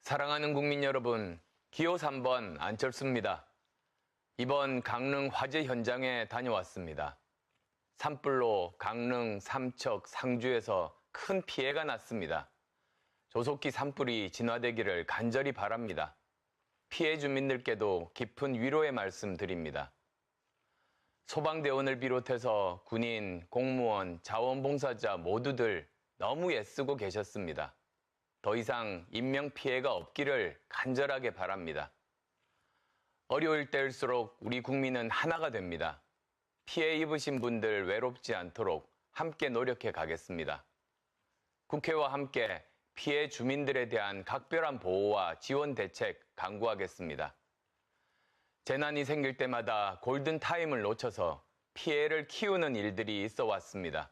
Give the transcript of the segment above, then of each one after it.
사랑하는 국민 여러분, 기호 3번 안철수입니다. 이번 강릉 화재 현장에 다녀왔습니다. 산불로 강릉, 삼척, 상주에서 큰 피해가 났습니다. 조속히 산불이 진화되기를 간절히 바랍니다. 피해 주민들께도 깊은 위로의 말씀 드립니다. 소방대원을 비롯해서 군인, 공무원, 자원봉사자 모두들 너무 애쓰고 계셨습니다. 더 이상 인명피해가 없기를 간절하게 바랍니다. 어려울 때일수록 우리 국민은 하나가 됩니다. 피해 입으신 분들 외롭지 않도록 함께 노력해 가겠습니다. 국회와 함께 피해 주민들에 대한 각별한 보호와 지원 대책 강구하겠습니다. 재난이 생길 때마다 골든타임을 놓쳐서 피해를 키우는 일들이 있어 왔습니다.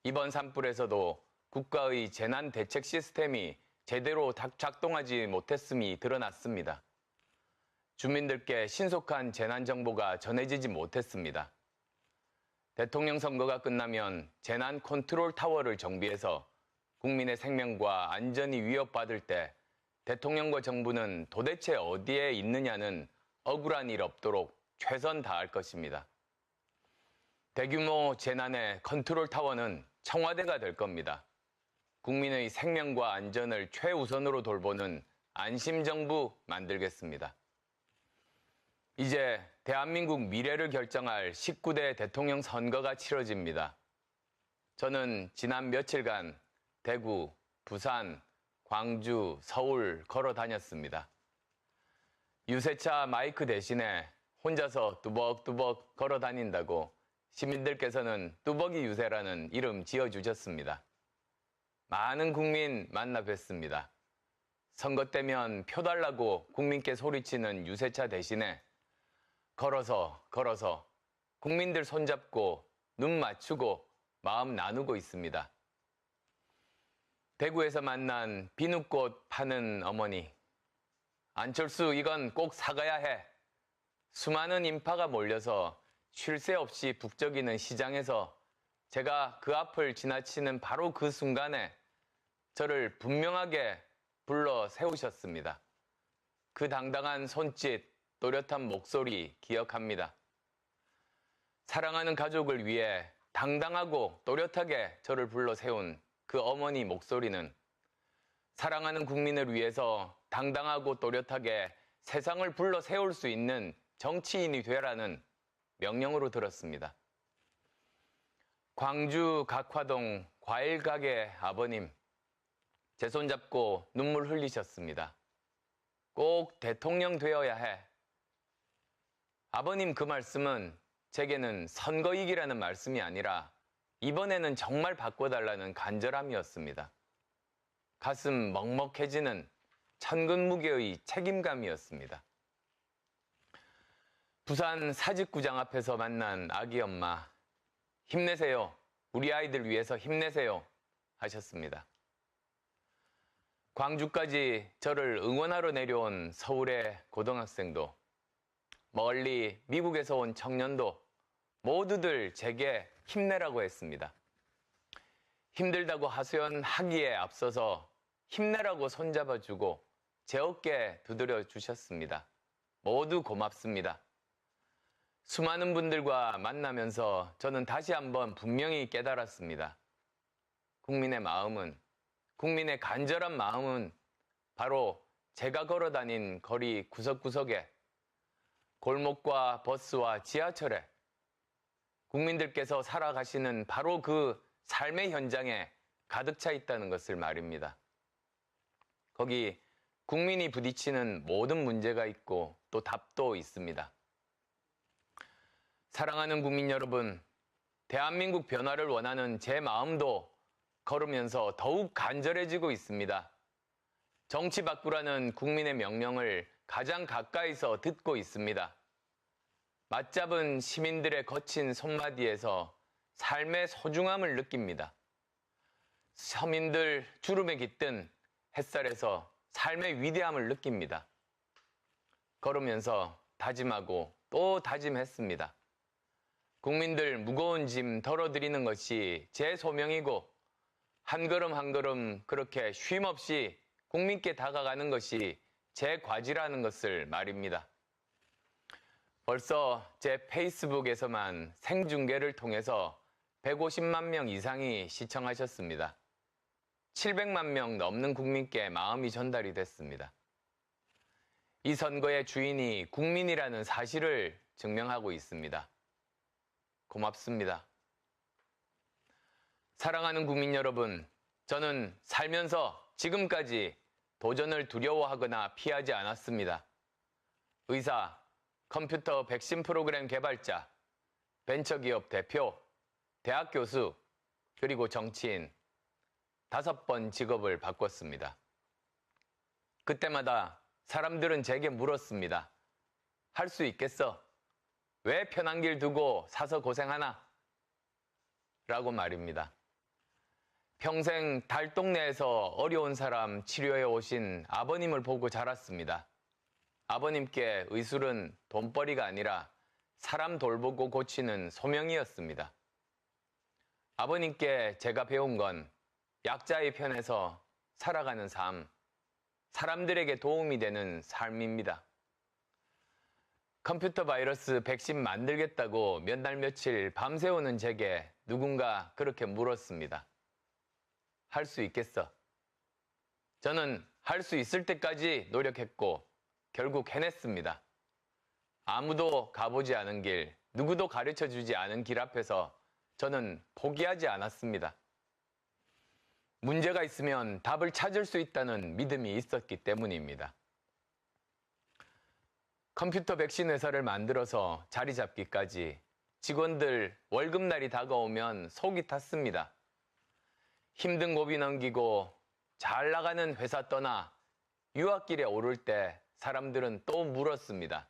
이번 산불에서도 국가의 재난 대책 시스템이 제대로 작동하지 못했음이 드러났습니다. 주민들께 신속한 재난 정보가 전해지지 못했습니다. 대통령 선거가 끝나면 재난 컨트롤 타워를 정비해서 국민의 생명과 안전이 위협받을 때 대통령과 정부는 도대체 어디에 있느냐는 억울한 일 없도록 최선 다할 것입니다. 대규모 재난의 컨트롤 타워는 청와대가 될 겁니다. 국민의 생명과 안전을 최우선으로 돌보는 안심정부 만들겠습니다. 이제 대한민국 미래를 결정할 19대 대통령 선거가 치러집니다. 저는 지난 며칠간 대구, 부산, 광주, 서울 걸어 다녔습니다. 유세차 마이크 대신에 혼자서 뚜벅뚜벅 걸어 다닌다고 시민들께서는 뚜벅이 유세라는 이름 지어주셨습니다. 많은 국민 만나 뵀습니다. 선거 때면 표 달라고 국민께 소리치는 유세차 대신에 걸어서 국민들 손잡고 눈 맞추고 마음 나누고 있습니다. 대구에서 만난 비누꽃 파는 어머니. 안철수 이건 꼭 사가야 해. 수많은 인파가 몰려서 쉴 새 없이 북적이는 시장에서 제가 그 앞을 지나치는 바로 그 순간에 저를 분명하게 불러 세우셨습니다. 그 당당한 손짓, 또렷한 목소리 기억합니다. 사랑하는 가족을 위해 당당하고 또렷하게 저를 불러 세운 그 어머니 목소리는 사랑하는 국민을 위해서 당당하고 또렷하게 세상을 불러 세울 수 있는 정치인이 되라는 명령으로 들었습니다. 광주 각화동 과일가게 아버님, 제 손잡고 눈물 흘리셨습니다. 꼭 대통령 되어야 해. 아버님 그 말씀은 제게는 선거이기라는 말씀이 아니라 이번에는 정말 바꿔달라는 간절함이었습니다. 가슴 먹먹해지는 천근무계의 책임감이었습니다. 부산 사직구장 앞에서 만난 아기 엄마, 힘내세요. 우리 아이들 위해서 힘내세요. 하셨습니다. 광주까지 저를 응원하러 내려온 서울의 고등학생도, 멀리 미국에서 온 청년도 모두들 제게 힘내라고 했습니다. 힘들다고 하소연하기에 앞서서 힘내라고 손잡아주고 제 어깨 두드려 주셨습니다. 모두 고맙습니다. 수많은 분들과 만나면서 저는 다시 한번 분명히 깨달았습니다. 국민의 마음은, 국민의 간절한 마음은 바로 제가 걸어다닌 거리 구석구석에, 골목과 버스와 지하철에, 국민들께서 살아가시는 바로 그 삶의 현장에 가득 차 있다는 것을 말입니다. 거기 국민이 부딪히는 모든 문제가 있고 또 답도 있습니다. 사랑하는 국민 여러분, 대한민국 변화를 원하는 제 마음도 걸으면서 더욱 간절해지고 있습니다. 정치 바꾸라는 국민의 명령을 가장 가까이서 듣고 있습니다. 맞잡은 시민들의 거친 손마디에서 삶의 소중함을 느낍니다. 서민들 주름에 깃든 햇살에서 삶의 위대함을 느낍니다. 걸으면서 다짐하고 또 다짐했습니다. 국민들 무거운 짐 덜어드리는 것이 제 소명이고 한 걸음 한 걸음 그렇게 쉼없이 국민께 다가가는 것이 제 과지라는 것을 말입니다. 벌써 제 페이스북에서만 생중계를 통해서 150만 명 이상이 시청하셨습니다. 700만 명 넘는 국민께 마음이 전달이 됐습니다. 이 선거의 주인이 국민이라는 사실을 증명하고 있습니다. 고맙습니다. 사랑하는 국민 여러분, 저는 살면서 지금까지 도전을 두려워하거나 피하지 않았습니다. 의사, 컴퓨터 백신 프로그램 개발자, 벤처기업 대표, 대학 교수, 그리고 정치인 5번 직업을 바꿨습니다. 그때마다 사람들은 제게 물었습니다. 할 수 있겠어? 왜 편한 길 두고 사서 고생하나? 라고 말입니다. 평생 달동네에서 어려운 사람 치료해 오신 아버님을 보고 자랐습니다. 아버님께 의술은 돈벌이가 아니라 사람 돌보고 고치는 소명이었습니다. 아버님께 제가 배운 건 약자의 편에서 살아가는 삶, 사람들에게 도움이 되는 삶입니다. 컴퓨터 바이러스 백신 만들겠다고 몇 날 며칠 밤새우는 제게 누군가 그렇게 물었습니다. 할 수 있겠어? 저는 할 수 있을 때까지 노력했고 결국 해냈습니다. 아무도 가보지 않은 길, 누구도 가르쳐주지 않은 길 앞에서 저는 포기하지 않았습니다. 문제가 있으면 답을 찾을 수 있다는 믿음이 있었기 때문입니다. 컴퓨터 백신 회사를 만들어서 자리 잡기까지 직원들 월급날이 다가오면 속이 탔습니다. 힘든 고비 넘기고 잘 나가는 회사 떠나 유학길에 오를 때 사람들은 또 물었습니다.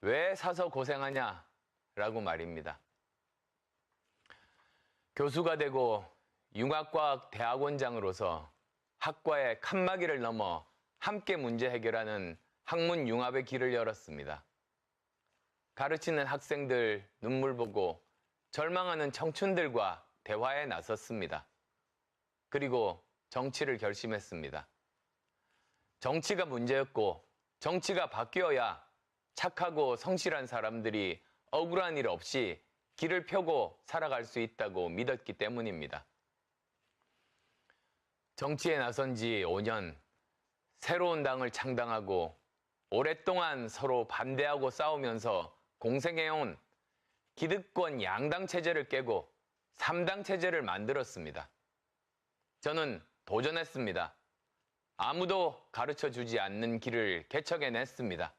왜 사서 고생하냐? 라고 말입니다. 교수가 되고 융합과학 대학원장으로서 학과의 칸막이를 넘어 함께 문제 해결하는 학문 융합의 길을 열었습니다. 가르치는 학생들 눈물 보고 절망하는 청춘들과 대화에 나섰습니다. 그리고 정치를 결심했습니다. 정치가 문제였고 정치가 바뀌어야 착하고 성실한 사람들이 억울한 일 없이 길을 펴고 살아갈 수 있다고 믿었기 때문입니다. 정치에 나선 지 5년, 새로운 당을 창당하고 오랫동안 서로 반대하고 싸우면서 공생해온 기득권 양당 체제를 깨고 3당 체제를 만들었습니다. 저는 도전했습니다. 아무도 가르쳐주지 않는 길을 개척해냈습니다.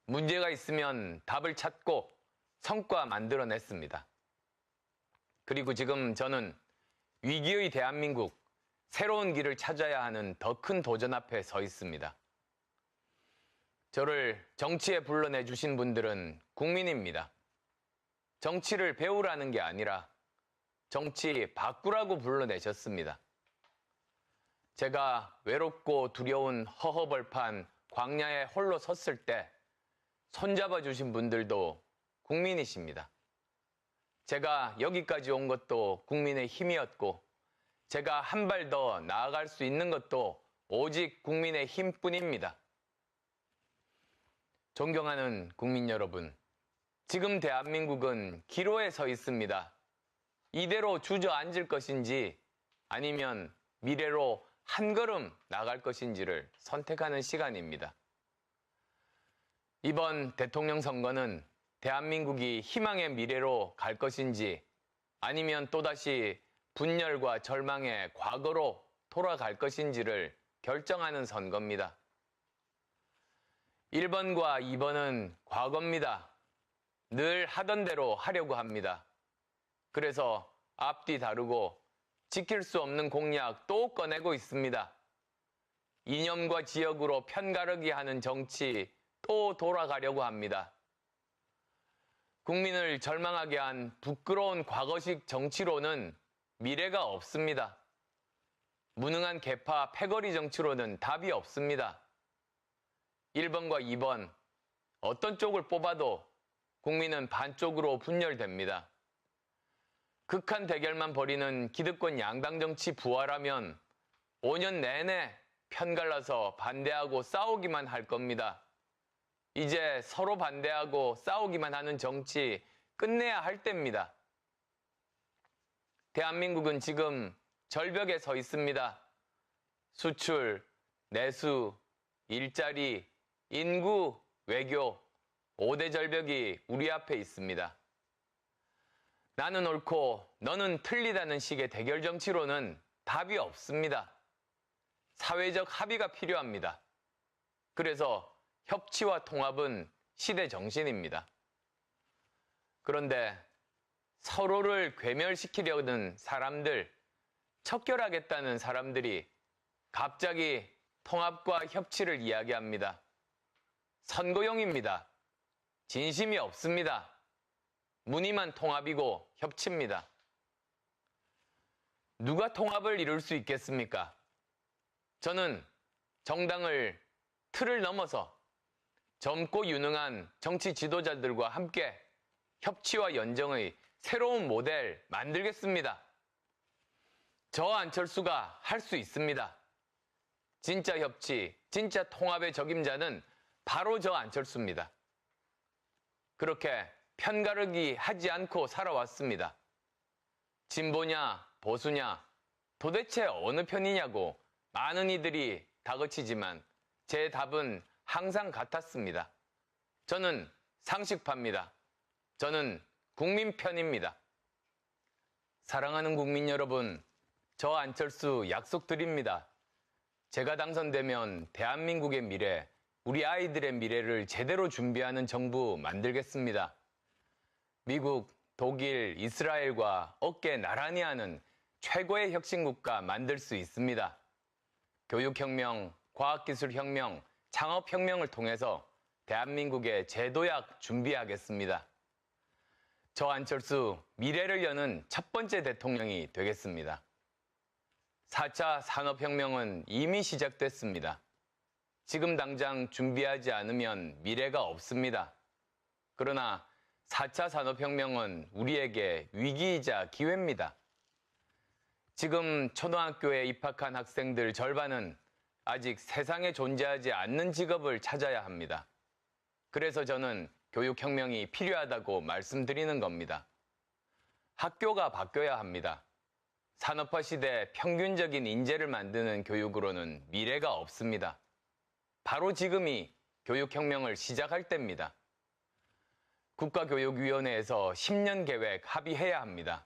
문제가 있으면 답을 찾고 성과 만들어냈습니다. 그리고 지금 저는 위기의 대한민국, 새로운 길을 찾아야 하는 더 큰 도전 앞에 서 있습니다. 저를 정치에 불러내 주신 분들은 국민입니다. 정치를 배우라는 게 아니라 정치 바꾸라고 불러내셨습니다. 제가 외롭고 두려운 허허벌판 광야에 홀로 섰을 때 손잡아 주신 분들도 국민이십니다. 제가 여기까지 온 것도 국민의 힘이었고 제가 한 발 더 나아갈 수 있는 것도 오직 국민의 힘뿐입니다. 존경하는 국민 여러분, 지금 대한민국은 기로에 서 있습니다. 이대로 주저앉을 것인지 아니면 미래로 한 걸음 나갈 것인지를 선택하는 시간입니다. 이번 대통령 선거는 대한민국이 희망의 미래로 갈 것인지 아니면 또다시 분열과 절망의 과거로 돌아갈 것인지를 결정하는 선거입니다. 1번과 2번은 과거입니다. 늘 하던 대로 하려고 합니다. 그래서 앞뒤 다르고 지킬 수 없는 공약 또 꺼내고 있습니다. 이념과 지역으로 편가르기 하는 정치 또 돌아가려고 합니다. 국민을 절망하게 한 부끄러운 과거식 정치로는 미래가 없습니다. 무능한 개파 패거리 정치로는 답이 없습니다. 1번과 2번, 어떤 쪽을 뽑아도 국민은 반쪽으로 분열됩니다. 극한 대결만 벌이는 기득권 양당 정치 부활하면 5년 내내 편갈라서 반대하고 싸우기만 할 겁니다. 이제 서로 반대하고 싸우기만 하는 정치 끝내야 할 때입니다. 대한민국은 지금 절벽에 서 있습니다. 수출, 내수, 일자리, 인구, 외교, 5대 절벽이 우리 앞에 있습니다. 나는 옳고 너는 틀리다는 식의 대결 정치로는 답이 없습니다. 사회적 합의가 필요합니다. 그래서 협치와 통합은 시대 정신입니다. 그런데 서로를 괴멸시키려는 사람들, 척결하겠다는 사람들이 갑자기 통합과 협치를 이야기합니다. 선거용입니다. 진심이 없습니다. 무늬만 통합이고 협치입니다. 누가 통합을 이룰 수 있겠습니까? 저는 정당을 틀을 넘어서 젊고 유능한 정치 지도자들과 함께 협치와 연정의 새로운 모델 만들겠습니다. 저 안철수가 할 수 있습니다. 진짜 협치, 진짜 통합의 적임자는 바로 저 안철수입니다. 그렇게 편가르기 하지 않고 살아왔습니다. 진보냐, 보수냐, 도대체 어느 편이냐고 많은 이들이 다그치지만 제 답은 항상 같았습니다. 저는 상식파입니다. 저는 국민 편입니다. 사랑하는 국민 여러분, 저 안철수 약속드립니다. 제가 당선되면 대한민국의 미래, 우리 아이들의 미래를 제대로 준비하는 정부 만들겠습니다. 미국, 독일, 이스라엘과 어깨 나란히 하는 최고의 혁신국가 만들 수 있습니다. 교육혁명, 과학기술혁명, 창업혁명을 통해서 대한민국의 제도약 준비하겠습니다. 저 안철수 미래를 여는 첫 번째 대통령이 되겠습니다. 4차 산업혁명은 이미 시작됐습니다. 지금 당장 준비하지 않으면 미래가 없습니다. 그러나 4차 산업혁명은 우리에게 위기이자 기회입니다. 지금 초등학교에 입학한 학생들 절반은 아직 세상에 존재하지 않는 직업을 찾아야 합니다. 그래서 저는 교육혁명이 필요하다고 말씀드리는 겁니다. 학교가 바뀌어야 합니다. 산업화 시대 평균적인 인재를 만드는 교육으로는 미래가 없습니다. 바로 지금이 교육혁명을 시작할 때입니다. 국가교육위원회에서 10년 계획 합의해야 합니다.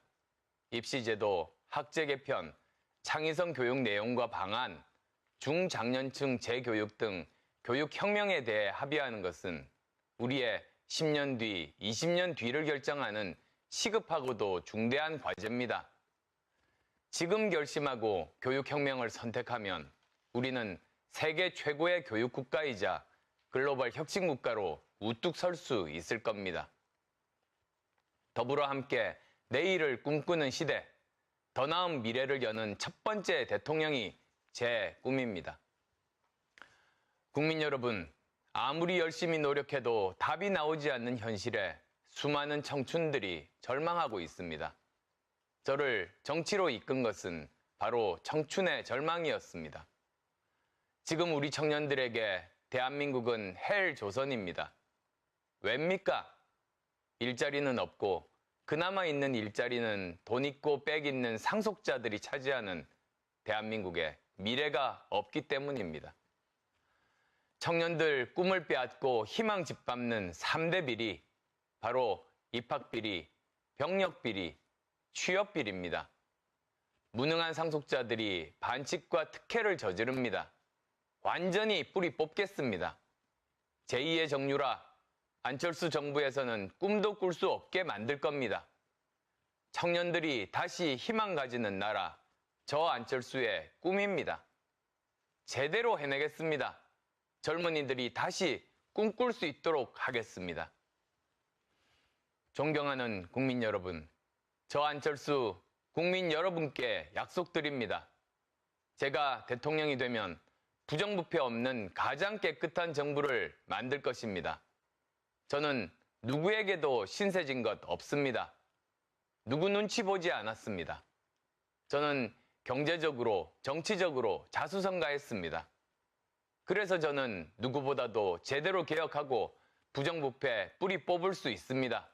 입시제도, 학제 개편, 창의성 교육 내용과 방안, 중장년층 재교육 등 교육혁명에 대해 합의하는 것은 우리의 10년 뒤, 20년 뒤를 결정하는 시급하고도 중대한 과제입니다. 지금 결심하고 교육혁명을 선택하면 우리는 세계 최고의 교육국가이자 글로벌 혁신국가로 우뚝 설 수 있을 겁니다. 더불어 함께 내일을 꿈꾸는 시대, 더 나은 미래를 여는 첫 번째 대통령이 제 꿈입니다. 국민 여러분, 아무리 열심히 노력해도 답이 나오지 않는 현실에 수많은 청춘들이 절망하고 있습니다. 저를 정치로 이끈 것은 바로 청춘의 절망이었습니다. 지금 우리 청년들에게 대한민국은 헬 조선입니다. 왜입니까? 일자리는 없고 그나마 있는 일자리는 돈 있고 빽 있는 상속자들이 차지하는 대한민국에 미래가 없기 때문입니다. 청년들 꿈을 빼앗고 희망 짓밟는 3대 비리, 바로 입학비리, 병력비리, 취업비리입니다. 무능한 상속자들이 반칙과 특혜를 저지릅니다. 완전히 뿌리 뽑겠습니다. 제2의 정유라, 안철수 정부에서는 꿈도 꿀 수 없게 만들 겁니다. 청년들이 다시 희망 가지는 나라, 저 안철수의 꿈입니다. 제대로 해내겠습니다. 젊은이들이 다시 꿈꿀 수 있도록 하겠습니다. 존경하는 국민 여러분, 저 안철수 국민 여러분께 약속드립니다. 제가 대통령이 되면 부정부패 없는 가장 깨끗한 정부를 만들 것입니다. 저는 누구에게도 신세진 것 없습니다. 누구 눈치 보지 않았습니다. 저는 경제적으로, 정치적으로 자수성가했습니다. 그래서 저는 누구보다도 제대로 개혁하고 부정부패 뿌리 뽑을 수 있습니다.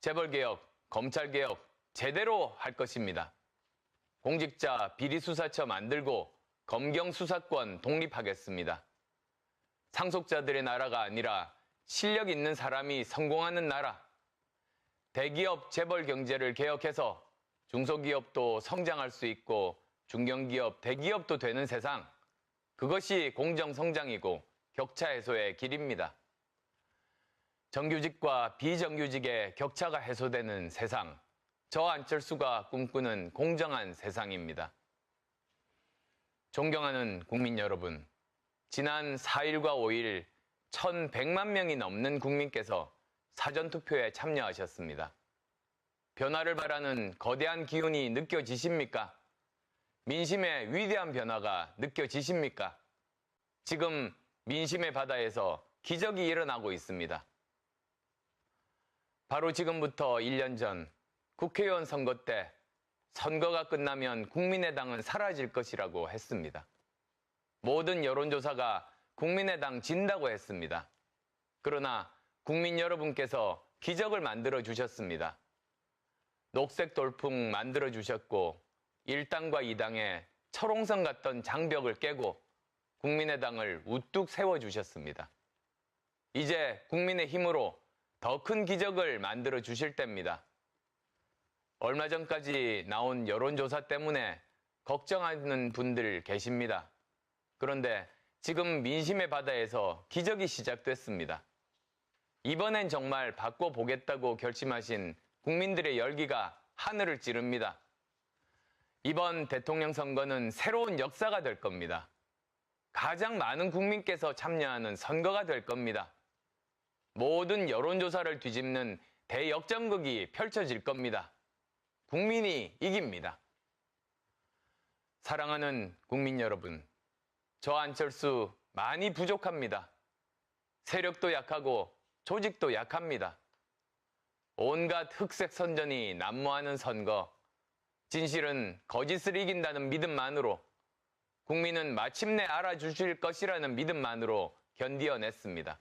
재벌개혁, 검찰개혁 제대로 할 것입니다. 공직자 비리수사처 만들고 검경수사권 독립하겠습니다. 상속자들의 나라가 아니라 실력 있는 사람이 성공하는 나라. 대기업 재벌 경제를 개혁해서 중소기업도 성장할 수 있고 중견기업, 대기업도 되는 세상. 그것이 공정성장이고 격차 해소의 길입니다. 정규직과 비정규직의 격차가 해소되는 세상. 저 안철수가 꿈꾸는 공정한 세상입니다. 존경하는 국민 여러분, 지난 4일과 5일 1,100만 명이 넘는 국민께서 사전투표에 참여하셨습니다. 변화를 바라는 거대한 기운이 느껴지십니까? 민심의 위대한 변화가 느껴지십니까? 지금 민심의 바다에서 기적이 일어나고 있습니다. 바로 지금부터 1년 전 국회의원 선거 때 선거가 끝나면 국민의당은 사라질 것이라고 했습니다. 모든 여론조사가 국민의당 진다고 했습니다. 그러나 국민 여러분께서 기적을 만들어 주셨습니다. 녹색 돌풍 만들어 주셨고 1당과 2당의 철옹성 같던 장벽을 깨고 국민의당을 우뚝 세워주셨습니다. 이제 국민의 힘으로 더 큰 기적을 만들어 주실 때입니다. 얼마 전까지 나온 여론조사 때문에 걱정하는 분들 계십니다. 그런데 지금 민심의 바다에서 기적이 시작됐습니다. 이번엔 정말 바꿔보겠다고 결심하신 국민들의 열기가 하늘을 찌릅니다. 이번 대통령 선거는 새로운 역사가 될 겁니다. 가장 많은 국민께서 참여하는 선거가 될 겁니다. 모든 여론조사를 뒤집는 대역전극이 펼쳐질 겁니다. 국민이 이깁니다. 사랑하는 국민 여러분, 저 안철수 많이 부족합니다. 세력도 약하고 조직도 약합니다. 온갖 흑색 선전이 난무하는 선거, 진실은 거짓을 이긴다는 믿음만으로, 국민은 마침내 알아주실 것이라는 믿음만으로 견디어냈습니다.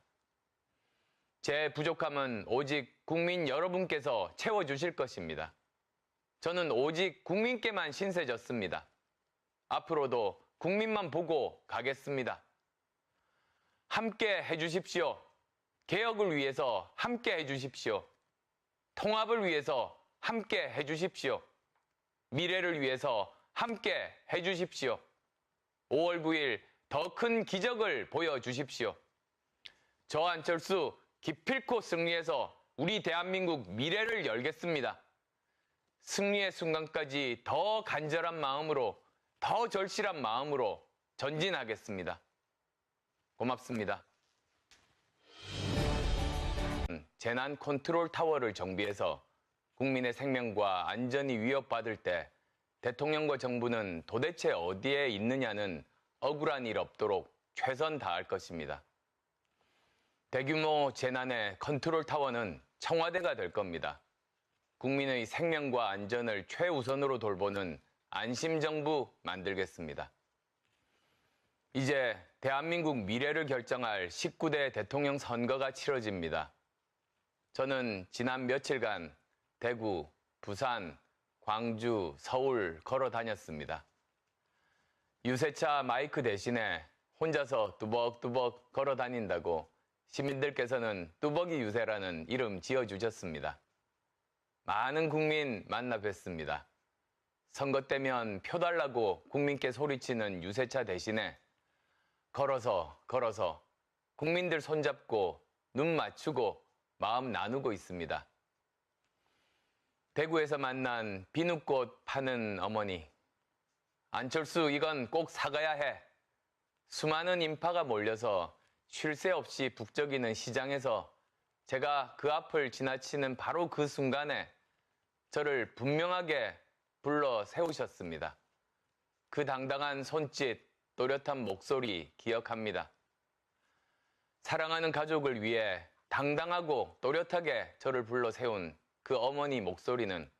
제 부족함은 오직 국민 여러분께서 채워주실 것입니다. 저는 오직 국민께만 신세졌습니다. 앞으로도 국민만 보고 가겠습니다. 함께 해주십시오. 개혁을 위해서 함께 해주십시오. 통합을 위해서 함께 해주십시오. 미래를 위해서 함께 해주십시오. 5월 9일 더 큰 기적을 보여주십시오. 저 안철수 기필코 승리해서 우리 대한민국 미래를 열겠습니다. 승리의 순간까지 더 간절한 마음으로, 더 절실한 마음으로 전진하겠습니다. 고맙습니다. 재난 컨트롤 타워를 정비해서 국민의 생명과 안전이 위협받을 때 대통령과 정부는 도대체 어디에 있느냐는 억울한 일 없도록 최선 다할 것입니다. 대규모 재난의 컨트롤 타워는 청와대가 될 겁니다. 국민의 생명과 안전을 최우선으로 돌보는 안심정부 만들겠습니다. 이제 대한민국 미래를 결정할 19대 대통령 선거가 치러집니다. 저는 지난 며칠간 대구, 부산, 광주, 서울 걸어 다녔습니다. 유세차 마이크 대신에 혼자서 뚜벅뚜벅 걸어 다닌다고 시민들께서는 뚜벅이 유세라는 이름 지어주셨습니다. 많은 국민 만나 뵀습니다. 선거 때면 표 달라고 국민께 소리치는 유세차 대신에 걸어서 국민들 손잡고 눈 맞추고 마음 나누고 있습니다. 대구에서 만난 비누꽃 파는 어머니. 안철수 이건 꼭 사가야 해. 수많은 인파가 몰려서 쉴 새 없이 북적이는 시장에서 제가 그 앞을 지나치는 바로 그 순간에 저를 분명하게 불러 세우셨습니다. 그 당당한 손짓, 또렷한 목소리 기억합니다. 사랑하는 가족을 위해 당당하고 또렷하게 저를 불러 세운 그 어머니 목소리는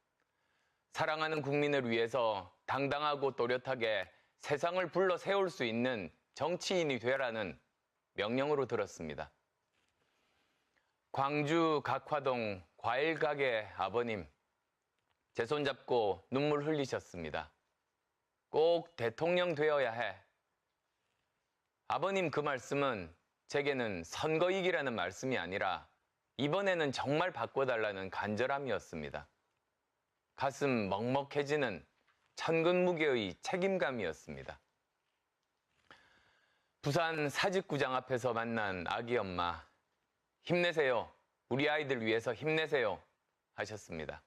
사랑하는 국민을 위해서 당당하고 또렷하게 세상을 불러 세울 수 있는 정치인이 되라는 명령으로 들었습니다. 광주 각화동 과일가게 아버님, 제 손잡고 눈물 흘리셨습니다. 꼭 대통령 되어야 해. 아버님 그 말씀은 제게는 선거이기라는 말씀이 아니라 이번에는 정말 바꿔달라는 간절함이었습니다. 가슴 먹먹해지는 천근무계의 책임감이었습니다. 부산 사직구장 앞에서 만난 아기 엄마, 힘내세요. 우리 아이들 위해서 힘내세요. 하셨습니다.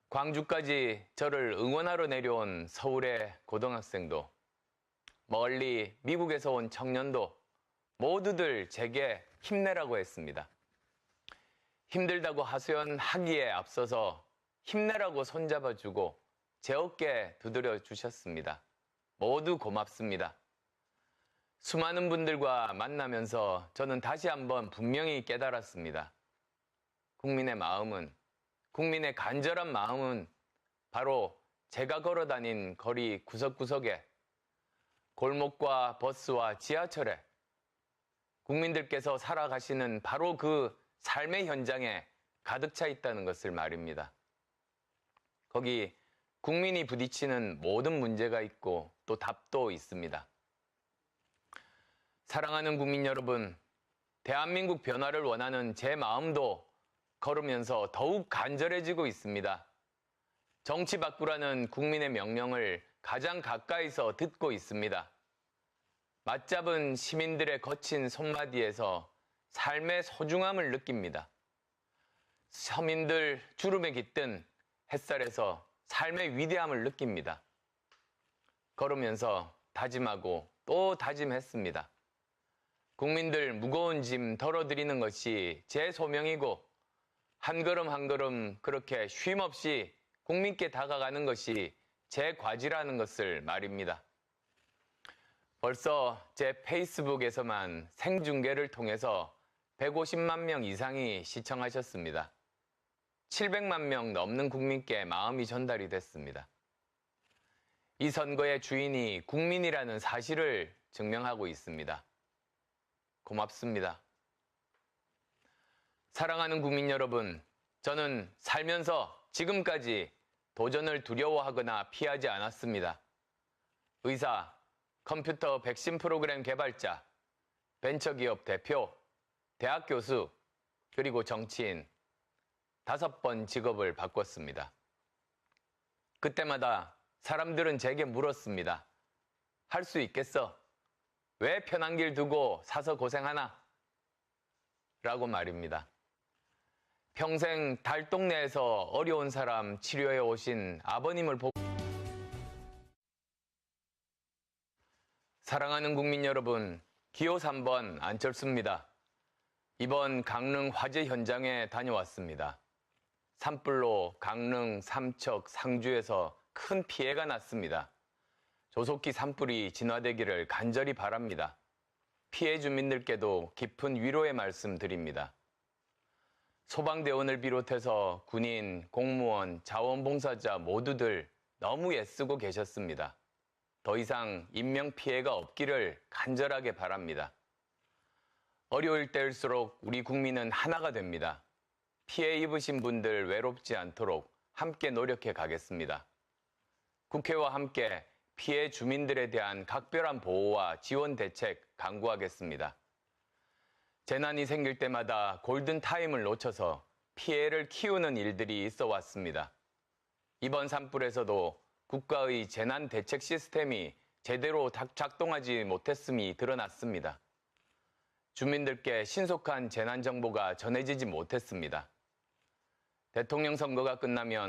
광주까지 저를 응원하러 내려온 서울의 고등학생도, 멀리 미국에서 온 청년도 모두들 제게 힘내라고 했습니다. 힘들다고 하소연하기에 앞서서 힘내라고 손잡아주고 제 어깨 두드려 주셨습니다. 모두 고맙습니다. 수많은 분들과 만나면서 저는 다시 한번 분명히 깨달았습니다. 국민의 마음은, 국민의 간절한 마음은 바로 제가 걸어다닌 거리 구석구석에, 골목과 버스와 지하철에, 국민들께서 살아가시는 바로 그 삶의 현장에 가득 차 있다는 것을 말입니다. 거기 국민이 부딪히는 모든 문제가 있고 또 답도 있습니다. 사랑하는 국민 여러분, 대한민국 변화를 원하는 제 마음도 걸으면서 더욱 간절해지고 있습니다. 정치 바꾸라는 국민의 명령을 가장 가까이서 듣고 있습니다. 맞잡은 시민들의 거친 손마디에서 삶의 소중함을 느낍니다. 서민들 주름에 깃든 햇살에서 삶의 위대함을 느낍니다. 걸으면서 다짐하고 또 다짐했습니다. 국민들 무거운 짐 덜어드리는 것이 제 소명이고 한 걸음 한 걸음 그렇게 쉼없이 국민께 다가가는 것이 제 과지라는 것을 말입니다. 벌써 제 페이스북에서만 생중계를 통해서 150만 명 이상이 시청하셨습니다. 700만 명 넘는 국민께 마음이 전달이 됐습니다. 이 선거의 주인이 국민이라는 사실을 증명하고 있습니다. 고맙습니다. 사랑하는 국민 여러분, 저는 살면서 지금까지 도전을 두려워하거나 피하지 않았습니다. 의사, 컴퓨터 백신 프로그램 개발자, 벤처기업 대표, 대학 교수, 그리고 정치인 5번 직업을 바꿨습니다. 그때마다 사람들은 제게 물었습니다. 할 수 있겠어? 왜 편한 길 두고 사서 고생하나? 라고 말입니다. 평생 달동네에서 어려운 사람 치료해 오신 아버님을 보고 사랑하는 국민 여러분, 기호 3번 안철수입니다. 이번 강릉 화재 현장에 다녀왔습니다. 산불로 강릉, 삼척, 상주에서 큰 피해가 났습니다. 조속히 산불이 진화되기를 간절히 바랍니다. 피해 주민들께도 깊은 위로의 말씀 드립니다. 소방대원을 비롯해서 군인, 공무원, 자원봉사자 모두들 너무 애쓰고 계셨습니다. 더 이상 인명피해가 없기를 간절하게 바랍니다. 어려울 때일수록 우리 국민은 하나가 됩니다. 피해 입으신 분들 외롭지 않도록 함께 노력해 가겠습니다. 국회와 함께 피해 주민들에 대한 각별한 보호와 지원 대책 강구하겠습니다. 재난이 생길 때마다 골든타임을 놓쳐서 피해를 키우는 일들이 있어 왔습니다. 이번 산불에서도 국가의 재난 대책 시스템이 제대로 작동하지 못했음이 드러났습니다. 주민들께 신속한 재난 정보가 전해지지 못했습니다. 대통령 선거가 끝나면